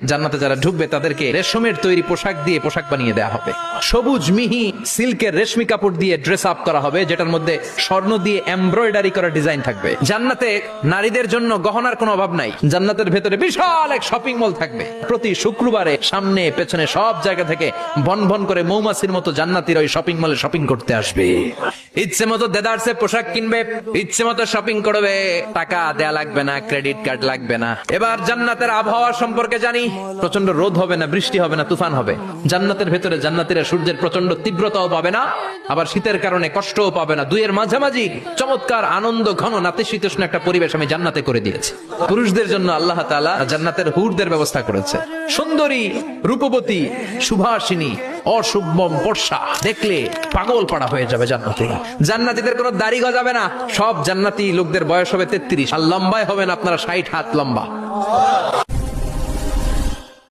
জান্নাতে যারা ঢুকবে তাদেরকে রেশমের তৈরি পোশাক দিয়ে পোশাক বানিয়ে দেওয়া হবে, সবুজ মিহি সিল্কের রেশমি কাপড় দিয়ে ড্রেস আপ করা হবে, যেটার মধ্যে স্বর্ণ দিয়ে এমব্রয়ডারি করা ডিজাইন থাকবে। জান্নাতে নারীদের জন্য গহনার কোনো অভাব নাই। জান্নাতের ভেতরে বিশাল এক শপিং মল থাকবে। প্রতি শুক্রবারে সামনে পেছনে সব জায়গা থেকে বন বন করে মৌমাছির মতো জান্নাতীরা ওই শপিং মলে শপিং করতে আসবে। ইচ্ছে মতো দেদারসে পোশাক কিনবে, ইচ্ছে মতো শপিং করবে, টাকা দেয়া লাগবে না, ক্রেডিট কার্ড লাগবে না। এবার জান্নাতের আবহাওয়া সম্পর্কে জানি। প্রচন্ড রোদ হবে না, বৃষ্টি হবে না, তুফান হবে। জান্নাতের ভেতরে জান্নাতীরা সূর্যের প্রচন্ড তীব্রতাও পাবে না, আবার শীতের কারণে কষ্টও পাবে না। দুইয়ের মাঝামাঝি চমৎকার আনন্দ ঘন নাতিশীতোষ্ণ একটা পরিবেশ আমি জান্নাতে করে দিয়েছি। পুরুষদের জন্য আল্লাহ তাআলা জান্নাতের হুরদের ব্যবস্থা করেছে। সুন্দরী, রূপবতী, সুভাষিনী, অশুভম বর্ষা, দেখলে পাগল পাড়া হয়ে যাবে জান্নাতীরা। জান্নাতীদের কোনো দাড়ি গজাবে না। সব জান্নাতি লোকদের বয়স হবে 33 আর লম্বায় হবেন আপনারা 60 হাত লম্বা।